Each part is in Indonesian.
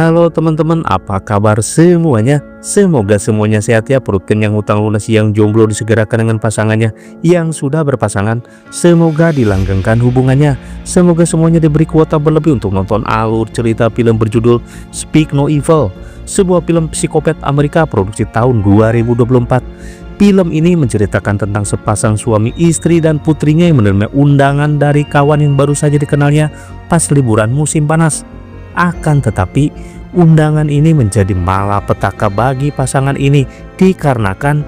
Halo teman-teman, apa kabar semuanya? Semoga semuanya sehat ya. Perut kenyang, hutang lunas. Yang jomblo disegerakan dengan pasangannya. Yang sudah berpasangan, semoga dilanggengkan hubungannya. Semoga semuanya diberi kuota berlebih untuk nonton alur cerita film berjudul Speak No Evil, sebuah film psikopat Amerika produksi tahun 2024. Film ini menceritakan tentang sepasang suami istri dan putrinya yang menerima undangan dari kawan yang baru saja dikenalnya pas liburan musim panas. Akan tetapi undangan ini menjadi malapetaka bagi pasangan ini dikarenakan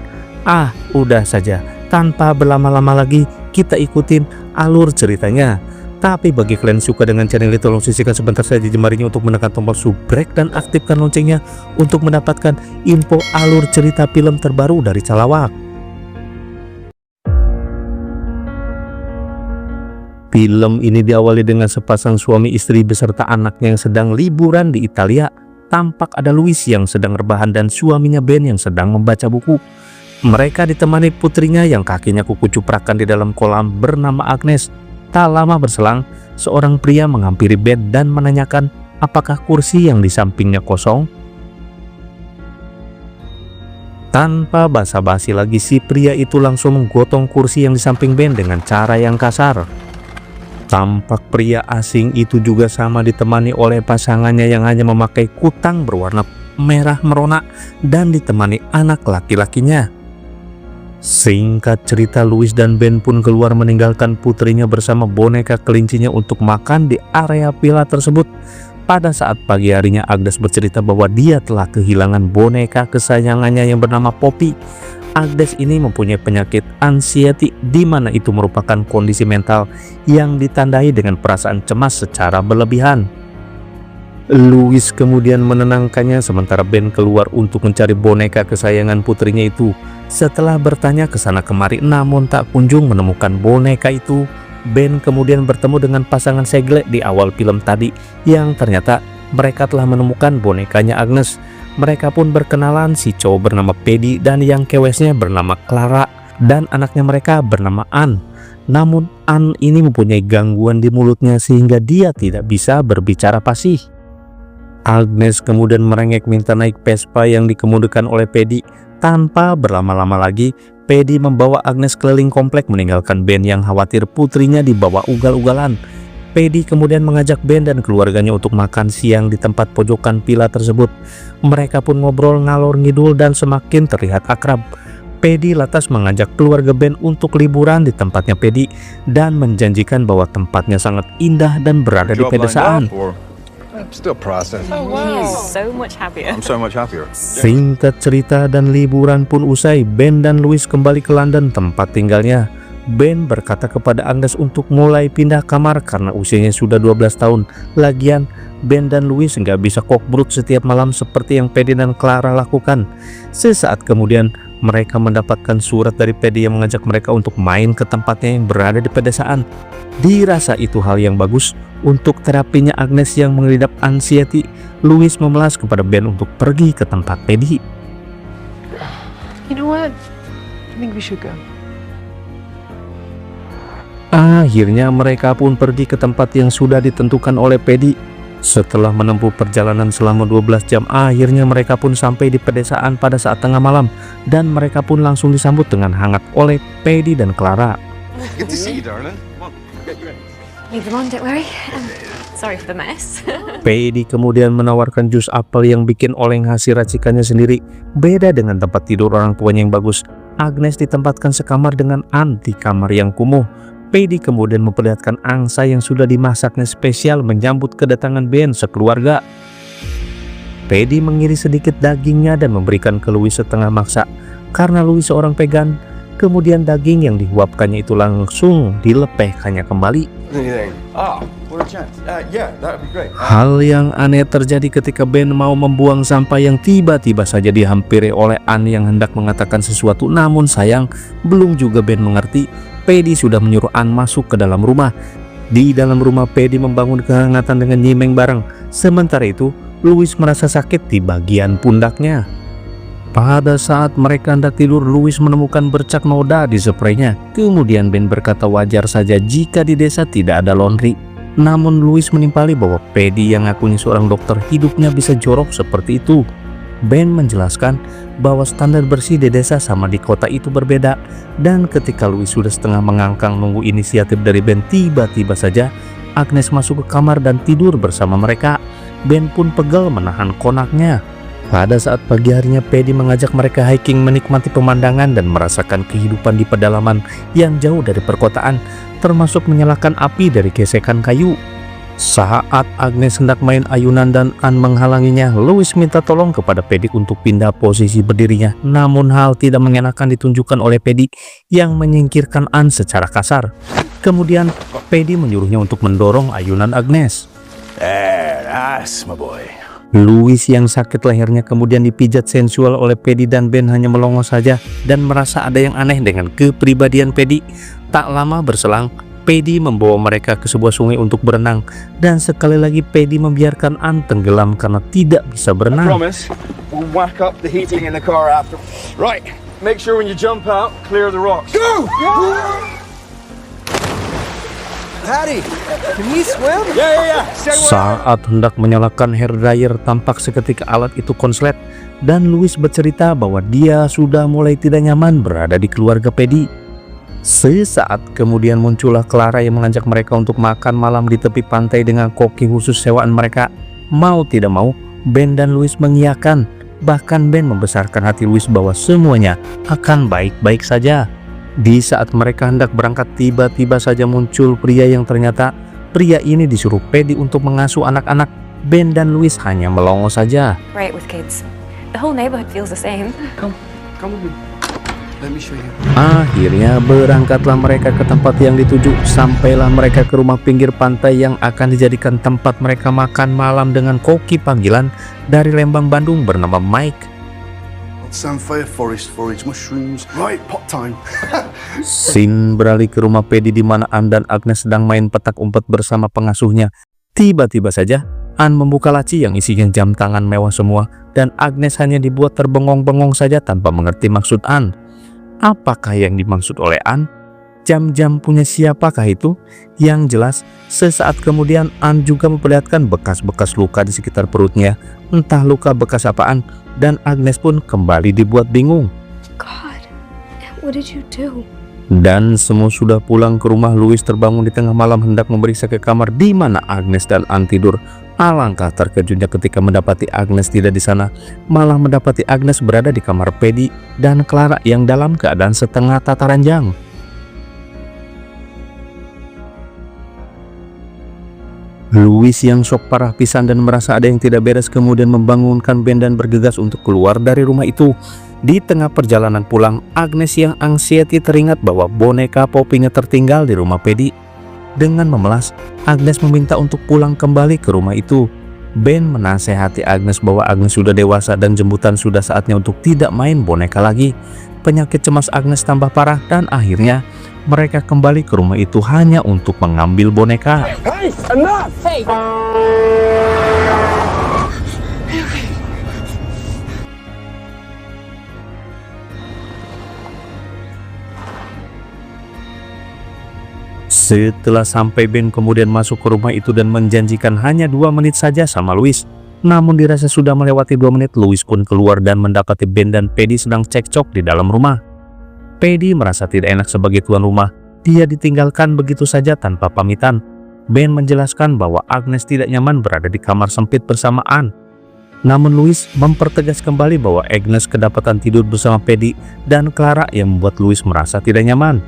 udah saja, tanpa berlama-lama lagi kita ikutin alur ceritanya. Tapi bagi kalian suka dengan channel ini, tolong sisihkan sebentar saja jemarinya untuk menekan tombol subscribe dan aktifkan loncengnya untuk mendapatkan info alur cerita film terbaru dari Calawak. Film ini diawali dengan sepasang suami istri beserta anaknya yang sedang liburan di Italia. Tampak ada Louis yang sedang rebahan dan suaminya Ben yang sedang membaca buku. Mereka ditemani putrinya yang kakinya kuku cuprakan di dalam kolam bernama Agnes. Tak lama berselang, seorang pria menghampiri Ben dan menanyakan apakah kursi yang di sampingnya kosong. Tanpa basa-basi lagi, si pria itu langsung menggotong kursi yang di samping Ben dengan cara yang kasar. Tampak pria asing itu juga sama ditemani oleh pasangannya yang hanya memakai kutang berwarna merah merona dan ditemani anak laki-lakinya. Singkat cerita, Louis dan Ben pun keluar meninggalkan putrinya bersama boneka kelincinya untuk makan di area villa tersebut. Pada saat pagi harinya, Agnes bercerita bahwa dia telah kehilangan boneka kesayangannya yang bernama Poppy. Agnes ini mempunyai penyakit anxiety, di mana itu merupakan kondisi mental yang ditandai dengan perasaan cemas secara berlebihan. Louis kemudian menenangkannya sementara Ben keluar untuk mencari boneka kesayangan putrinya itu. Setelah bertanya ke sana kemari namun tak kunjung menemukan boneka itu, Ben kemudian bertemu dengan pasangan segle di awal film tadi yang ternyata mereka telah menemukan bonekanya Agnes. Mereka pun berkenalan, si cowok bernama Paddy dan yang kewesnya bernama Clara dan anaknya mereka bernama Ann. Namun Ann ini mempunyai gangguan di mulutnya sehingga dia tidak bisa berbicara fasih. Agnes kemudian merengek minta naik Vespa yang dikemudikan oleh Paddy. Tanpa berlama-lama lagi, Paddy membawa Agnes keliling komplek meninggalkan Ben yang khawatir putrinya dibawa ugal-ugalan. Paddy kemudian mengajak Ben dan keluarganya untuk makan siang di tempat pojokan villa tersebut. Mereka pun ngobrol ngalor ngidul dan semakin terlihat akrab. Paddy lantas mengajak keluarga Ben untuk liburan di tempatnya Paddy dan menjanjikan bahwa tempatnya sangat indah dan berada di pedesaan. Singkat cerita dan liburan pun usai, Ben dan Louis kembali ke London tempat tinggalnya. Ben berkata kepada Agnes untuk mulai pindah kamar karena usianya sudah 12 tahun. Lagian Ben dan Louis nggak bisa kokbrut setiap malam seperti yang Paddy dan Clara lakukan. Sesaat kemudian mereka mendapatkan surat dari Paddy yang mengajak mereka untuk main ke tempatnya yang berada di pedesaan. Dirasa itu hal yang bagus untuk terapinya Agnes yang mengidap anxiety. Louis memelas kepada Ben untuk pergi ke tempat Paddy. You know what? I think we should go. Akhirnya mereka pun pergi ke tempat yang sudah ditentukan oleh Paddy. Setelah menempuh perjalanan selama 12 jam, akhirnya mereka pun sampai di pedesaan pada saat tengah malam dan mereka pun langsung disambut dengan hangat oleh Paddy dan Clara. Good to see you, darling. Come on. Leave them on, don't worry. Sorry for the mess. Paddy kemudian menawarkan jus apel yang bikin oleng hasil racikannya sendiri. Beda dengan tempat tidur orang tuanya yang bagus, Agnes ditempatkan sekamar dengan Ann di kamar yang kumuh. Paddy kemudian memperlihatkan angsa yang sudah dimasaknya spesial menyambut kedatangan Ben sekeluarga. Paddy mengiris sedikit dagingnya dan memberikan ke Louis setengah maksa karena Louis seorang vegan. Kemudian daging yang dihuapkannya itu langsung dilepehkannya kembali. Hal yang aneh terjadi ketika Ben mau membuang sampah yang tiba-tiba saja dihampiri oleh Ann yang hendak mengatakan sesuatu, namun sayang belum juga Ben mengerti, Paddy sudah menyuruh Ann masuk ke dalam rumah. Di dalam rumah, Paddy membangun kehangatan dengan nyimeng bareng. Sementara itu, Louis merasa sakit di bagian pundaknya. Pada saat mereka hendak tidur, Louis menemukan bercak noda di spraynya. Kemudian Ben berkata wajar saja jika di desa tidak ada laundry. Namun Louis menimpali bahwa Paddy yang ngakunya seorang dokter hidupnya bisa jorok seperti itu. Ben menjelaskan bahwa standar bersih di desa sama di kota itu berbeda, dan ketika Louis sudah setengah mengangkang nunggu inisiatif dari Ben, tiba-tiba saja Agnes masuk ke kamar dan tidur bersama mereka. Ben pun pegal menahan konaknya. Pada saat pagi harinya, Paddy mengajak mereka hiking, menikmati pemandangan dan merasakan kehidupan di pedalaman yang jauh dari perkotaan, termasuk menyalakan api dari gesekan kayu. Saat Agnes hendak main ayunan dan Anne menghalanginya, Louis minta tolong kepada Paddy untuk pindah posisi berdirinya. Namun hal tidak mengenakan ditunjukkan oleh Paddy yang menyingkirkan Anne secara kasar. Kemudian Paddy menyuruhnya untuk mendorong ayunan Agnes. Nice, my boy. Louis yang sakit lehernya kemudian dipijat sensual oleh Paddy dan Ben hanya melongo saja dan merasa ada yang aneh dengan kepribadian Paddy. Tak lama berselang, Paddy membawa mereka ke sebuah sungai untuk berenang, dan sekali lagi Paddy membiarkan Anne tenggelam karena tidak bisa berenang. Promise, we'll whack up the heating in the car after. Right, make sure when you jump out, clear the rocks. Go! Patty, can you swim? Yeah. Saat hendak menyalakan hair dryer, tampak seketika alat itu konslet, dan Louis bercerita bahwa dia sudah mulai tidak nyaman berada di keluarga Paddy. Sesaat kemudian muncullah Clara yang mengajak mereka untuk makan malam di tepi pantai dengan koki khusus sewaan mereka. Mau tidak mau, Ben dan Louis mengiyakan. Bahkan Ben membesarkan hati Louis bahwa semuanya akan baik-baik saja. Di saat mereka hendak berangkat, tiba-tiba saja muncul pria yang ternyata pria ini disuruh Paddy untuk mengasuh anak-anak. Ben dan Louis hanya melongo saja. Great with kids. The whole neighborhood feels the same. Come with me. Let me show you. Akhirnya berangkatlah mereka ke tempat yang dituju. Sampailah mereka ke rumah pinggir pantai yang akan dijadikan tempat mereka makan malam dengan koki panggilan dari Lembang, Bandung bernama Mike. Samphire forest, forage mushrooms. Right, pot time. Scene beralih ke rumah Paddy di mana Anne dan Agnes sedang main petak umpet bersama pengasuhnya. Tiba-tiba saja Anne membuka laci yang isinya jam tangan mewah semua, dan Agnes hanya dibuat terbengong-bengong saja tanpa mengerti maksud Anne. Apakah yang dimaksud oleh Anne? Jam-jam punya siapakah itu? Yang jelas, sesaat kemudian Anne juga memperlihatkan bekas-bekas luka di sekitar perutnya. Entah luka bekas apaan, dan Agnes pun kembali dibuat bingung. God, what did you do? Dan semua sudah pulang ke rumah. Louis terbangun di tengah malam hendak memeriksa ke kamar di mana Agnes dan Anne tidur. Alangkah terkejutnya ketika mendapati Agnes tidak di sana, malah mendapati Agnes berada di kamar Paddy dan Clara yang dalam keadaan setengah tata ranjang. Louis yang shock parah pisan dan merasa ada yang tidak beres kemudian membangunkan Ben dan bergegas untuk keluar dari rumah itu. Di tengah perjalanan pulang, Agnes yang anxiety teringat bahwa boneka Poppynya tertinggal di rumah Paddy. Dengan memelas, Agnes meminta untuk pulang kembali ke rumah itu. Ben menasehati Agnes bahwa Agnes sudah dewasa dan jembutan sudah saatnya untuk tidak main boneka lagi. Penyakit cemas Agnes tambah parah dan akhirnya mereka kembali ke rumah itu hanya untuk mengambil boneka. Hey, enough! Hey! Setelah sampai, Ben kemudian masuk ke rumah itu dan menjanjikan hanya 2 menit saja sama Louis. Namun dirasa sudah melewati 2 menit, Louis pun keluar dan mendapati Ben dan Paddy sedang cekcok di dalam rumah. Paddy merasa tidak enak sebagai tuan rumah. Dia ditinggalkan begitu saja tanpa pamitan. Ben menjelaskan bahwa Agnes tidak nyaman berada di kamar sempit bersama Anne. Namun Louis mempertegas kembali bahwa Agnes kedapatan tidur bersama Paddy dan Clara yang membuat Louis merasa tidak nyaman.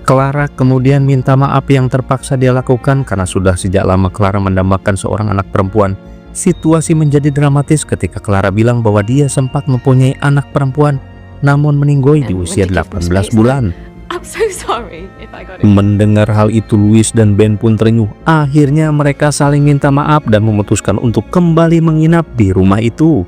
Clara kemudian minta maaf yang terpaksa dia lakukan karena sudah sejak lama Clara mendambakan seorang anak perempuan. Situasi menjadi dramatis ketika Clara bilang bahwa dia sempat mempunyai anak perempuan namun meninggoy di usia 18 bulan. I'm so sorry if I got it. Mendengar hal itu, Louis dan Ben pun terenyuh. Akhirnya mereka saling minta maaf dan memutuskan untuk kembali menginap di rumah itu.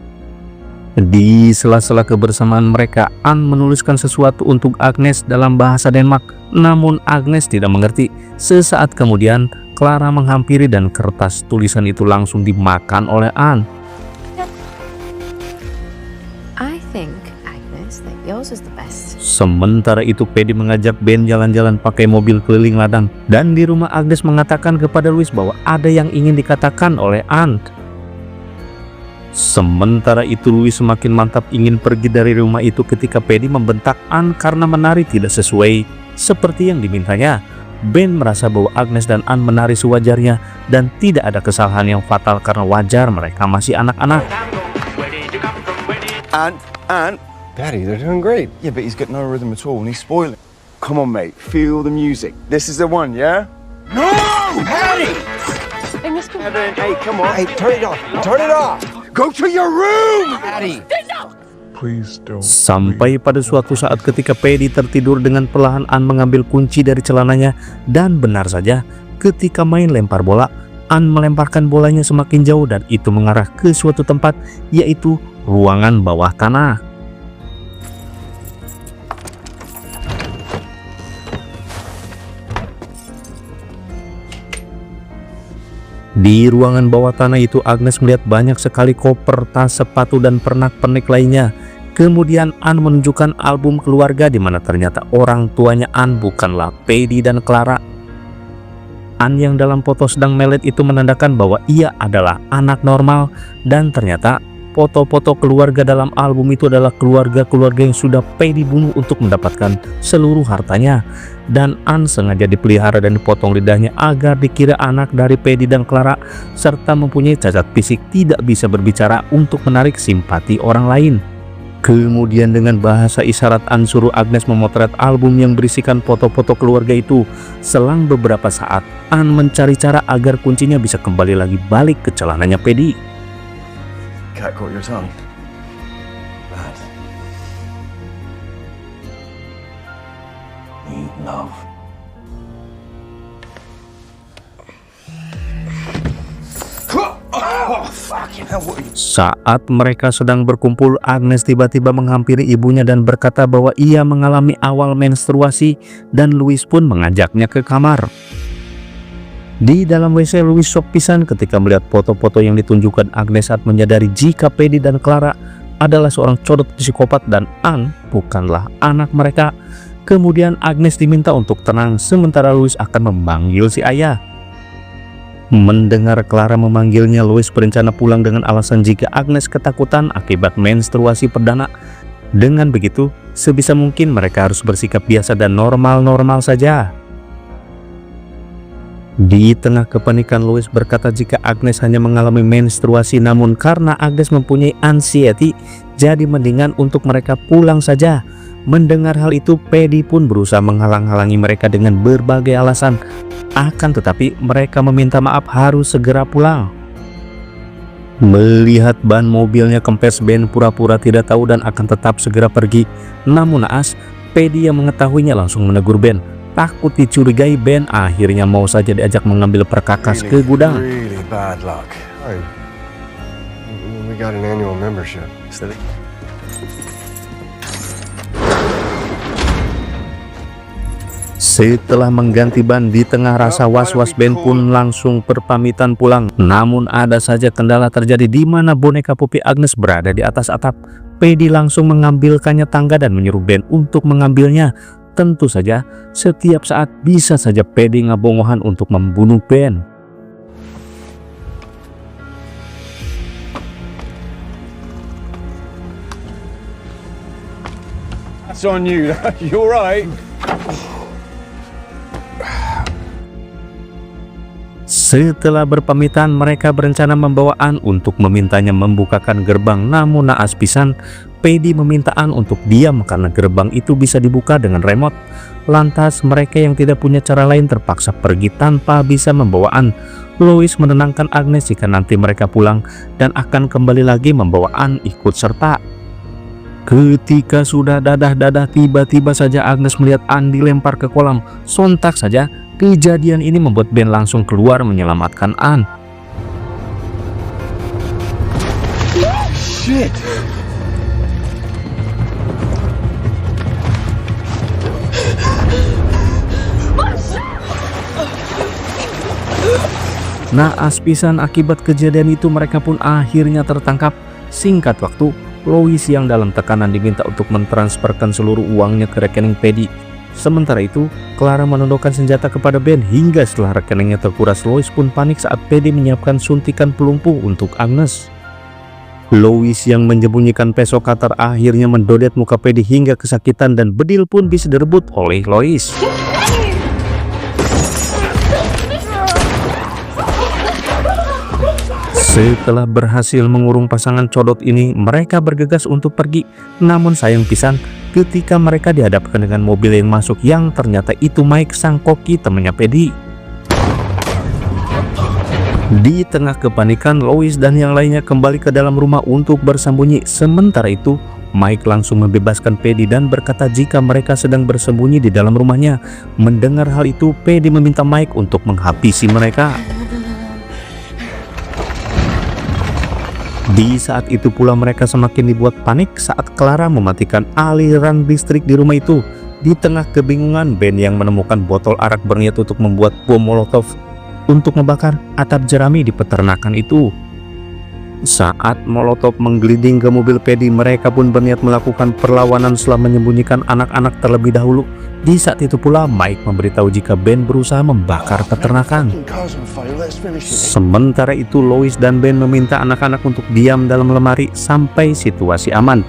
Di sela-sela kebersamaan mereka, Anne menuliskan sesuatu untuk Agnes dalam bahasa Denmark. Namun Agnes tidak mengerti. Sesaat kemudian, Clara menghampiri dan kertas tulisan itu langsung dimakan oleh Anne. I think, Agnes, that yours is the best. Sementara itu Paddy mengajak Ben jalan-jalan pakai mobil keliling ladang, dan di rumah Agnes mengatakan kepada Louis bahwa ada yang ingin dikatakan oleh Anne. Sementara itu Louis semakin mantap ingin pergi dari rumah itu ketika Paddy membentak Anne karena menari tidak sesuai seperti yang dimintanya. Ben merasa bahwa Agnes dan Anne menari sewajarnya dan tidak ada kesalahan yang fatal karena wajar mereka masih anak-anak. And Daddy, they're doing great. Yeah, but he's got no rhythm at all and he's spoiling. Come on, mate. Feel the music. This is the one, yeah? No! Paddy! Hey, Mr. Evan, hey, come on. Hey, turn it off. Turn it off. Go to your room! Paddy! Please don't. Sampai pada suatu saat ketika Paddy tertidur dengan perlahan Anne mengambil kunci dari celananya, dan benar saja ketika main lempar bola, Anne melemparkan bolanya semakin jauh dan itu mengarah ke suatu tempat, yaitu ruangan bawah tanah. Di ruangan bawah tanah itu Agnes melihat banyak sekali koper, tas, sepatu, dan pernak-pernik lainnya. Kemudian Anne menunjukkan album keluarga di mana ternyata orang tuanya Anne bukanlah Paddy dan Clara. Anne yang dalam foto sedang melet itu menandakan bahwa ia adalah anak normal, dan ternyata foto-foto keluarga dalam album itu adalah keluarga-keluarga yang sudah Paddy bunuh untuk mendapatkan seluruh hartanya. Dan Anne sengaja dipelihara dan dipotong lidahnya agar dikira anak dari Paddy dan Clara, serta mempunyai cacat fisik tidak bisa berbicara untuk menarik simpati orang lain. Kemudian dengan bahasa isyarat Anne suruh Agnes memotret album yang berisikan foto-foto keluarga itu. Selang beberapa saat Anne mencari cara agar kuncinya bisa kembali lagi balik ke celananya Paddy. Cat caught your tongue. Bad. Need love. Oh, fucking hell, what are you... Saat mereka sedang berkumpul, Agnes tiba-tiba menghampiri ibunya dan berkata bahwa ia mengalami awal menstruasi, dan Louis pun mengajaknya ke kamar. Di dalam WC, Louis shock pisan ketika melihat foto-foto yang ditunjukkan Agnes saat menyadari jika Paddy dan Clara adalah seorang codot psikopat dan Anne bukanlah anak mereka. Kemudian Agnes diminta untuk tenang sementara Louis akan memanggil si ayah. Mendengar Clara memanggilnya, Louis berencana pulang dengan alasan jika Agnes ketakutan akibat menstruasi perdana. Dengan begitu, sebisa mungkin mereka harus bersikap biasa dan normal-normal saja. Di tengah kepanikan, Louis berkata jika Agnes hanya mengalami menstruasi, namun karena Agnes mempunyai anxiety, jadi mendingan untuk mereka pulang saja. Mendengar hal itu, Paddy pun berusaha menghalang-halangi mereka dengan berbagai alasan. Akan tetapi mereka meminta maaf harus segera pulang. Melihat ban mobilnya kempes, Ben pura-pura tidak tahu dan akan tetap segera pergi. Namun naas, Paddy yang mengetahuinya langsung menegur Ben. Takut dicurigai, Ben akhirnya mau saja diajak mengambil perkakas ke gudang. Really bad luck. We got an annual membership. Steady. Setelah mengganti ban di tengah rasa was-was, Ben pun langsung berpamitan pulang. Namun ada saja kendala terjadi di mana boneka Puppy Agnes berada di atas atap. Paddy langsung mengambilkannya tangga dan menyuruh Ben untuk mengambilnya. Tentu saja setiap saat bisa saja Paddy ngabongohan untuk membunuh Ben. That's on you. You're right. Setelah berpamitan, mereka berencana membawa Anne untuk memintanya membukakan gerbang. Namun naas pisan, Paddy meminta Anne untuk diam karena gerbang itu bisa dibuka dengan remote. Lantas mereka yang tidak punya cara lain terpaksa pergi tanpa bisa membawa Anne. Louis menenangkan Agnes jika nanti mereka pulang dan akan kembali lagi membawa Anne ikut serta. Ketika sudah dadah-dadah, tiba-tiba saja Agnes melihat Anne dilempar ke kolam. Sontak saja kejadian ini membuat Ben langsung keluar menyelamatkan Anne. Shit. Naas pisan, akibat kejadian itu mereka pun akhirnya tertangkap. Singkat waktu, Lois yang dalam tekanan diminta untuk mentransferkan seluruh uangnya ke rekening Paddy. Sementara itu, Clara menodongkan senjata kepada Ben hingga setelah rekeningnya terkuras. Lois pun panik saat Paddy menyiapkan suntikan pelumpuh untuk Agnes. Lois yang menyembunyikan peso Qatar akhirnya mendodet muka Paddy hingga kesakitan dan bedil pun bisa direbut oleh Lois. Setelah berhasil mengurung pasangan codot ini, mereka bergegas untuk pergi. Namun sayang pisan, ketika mereka dihadapkan dengan mobil yang masuk yang ternyata itu Mike sang koki temannya Paddy. Di tengah kepanikan, Lois dan yang lainnya kembali ke dalam rumah untuk bersembunyi. Sementara itu, Mike langsung membebaskan Paddy dan berkata jika mereka sedang bersembunyi di dalam rumahnya. Mendengar hal itu, Paddy meminta Mike untuk menghabisi mereka. Di saat itu pula mereka semakin dibuat panik saat Clara mematikan aliran listrik di rumah itu. Di tengah kebingungan, Ben yang menemukan botol arak berniat untuk membuat bom molotov untuk membakar atap jerami di peternakan itu. Saat molotov menggelinding ke mobil Paddy, mereka pun berniat melakukan perlawanan setelah menyembunyikan anak-anak terlebih dahulu. Di saat itu pula Mike memberitahu jika Ben berusaha membakar peternakan. Sementara itu Lois dan Ben meminta anak-anak untuk diam dalam lemari sampai situasi aman.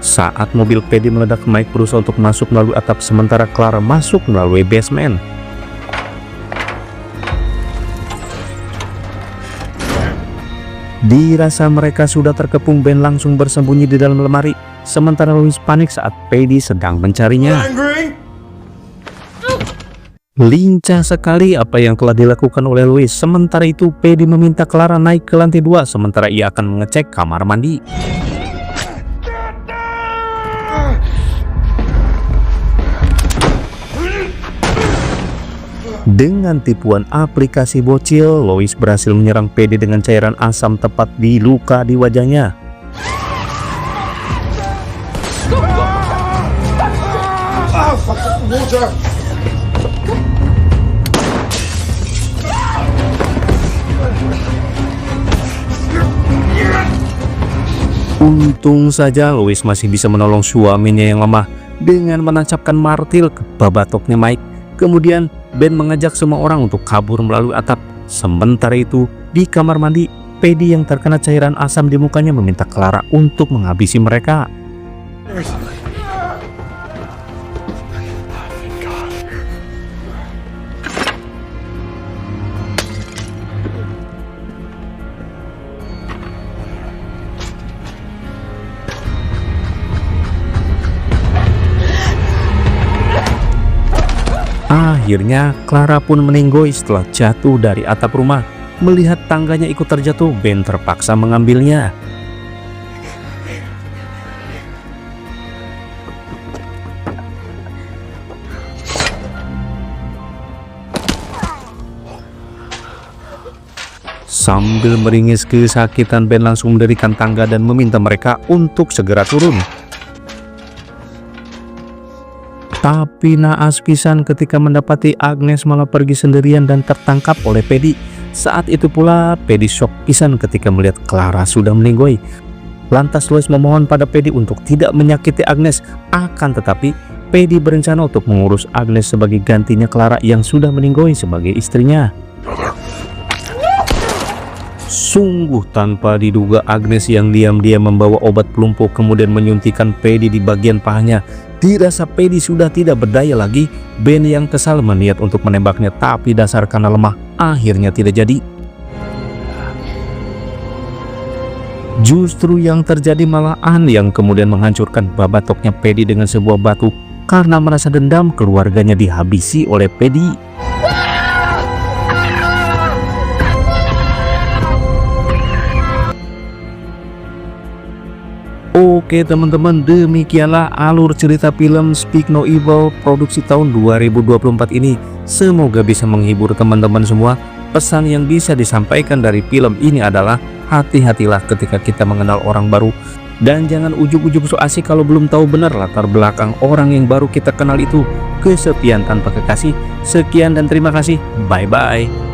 Saat mobil Paddy meledak, Mike berusaha untuk masuk melalui atap sementara Clara masuk melalui basement. Dirasa mereka sudah terkepung, Ben langsung bersembunyi di dalam lemari. Sementara Lois panik saat Paddy sedang mencarinya. Lincah sekali apa yang telah dilakukan oleh Lois. Sementara itu Paddy meminta Clara naik ke lantai 2 sementara ia akan mengecek kamar mandi. Dengan tipuan aplikasi bocil, Lois berhasil menyerang Paddy dengan cairan asam tepat di luka di wajahnya. Untung saja Lois masih bisa menolong suaminya yang lemah dengan menancapkan martil ke babatoknya Mike. Kemudian Ben mengajak semua orang untuk kabur melalui atap. Sementara itu di kamar mandi, Paddy yang terkena cairan asam di mukanya meminta Clara untuk menghabisi mereka. Akhirnya Clara pun meninggoy setelah jatuh dari atap rumah. Melihat tangganya ikut terjatuh, Ben terpaksa mengambilnya. Sambil meringis kesakitan, Ben langsung mendirikan tangga dan meminta mereka untuk segera turun. Tapi naas pisan ketika mendapati Agnes malah pergi sendirian dan tertangkap oleh Paddy. Saat itu pula Paddy shock pisan ketika melihat Clara sudah meninggoy. Lantas Lois memohon pada Paddy untuk tidak menyakiti Agnes. Akan tetapi Paddy berencana untuk mengurus Agnes sebagai gantinya Clara yang sudah meninggoy sebagai istrinya. Sungguh tanpa diduga Agnes yang diam-diam membawa obat pelumpuh kemudian menyuntikkan Paddy di bagian pahanya. Dirasa Paddy sudah tidak berdaya lagi, Ben yang kesal berniat untuk menembaknya tapi dasar karena lemah akhirnya tidak jadi. Justru yang terjadi malah Anne yang kemudian menghancurkan babatoknya Paddy dengan sebuah batu karena merasa dendam keluarganya dihabisi oleh Paddy. Oke teman-teman, demikianlah alur cerita film Speak No Evil produksi tahun 2024 ini. Semoga bisa menghibur teman-teman semua. Pesan yang bisa disampaikan dari film ini adalah hati-hatilah ketika kita mengenal orang baru. Dan jangan ujug-ujug so asik kalau belum tahu benar latar belakang orang yang baru kita kenal itu. Kesepian tanpa kekasih. Sekian dan terima kasih. Bye-bye.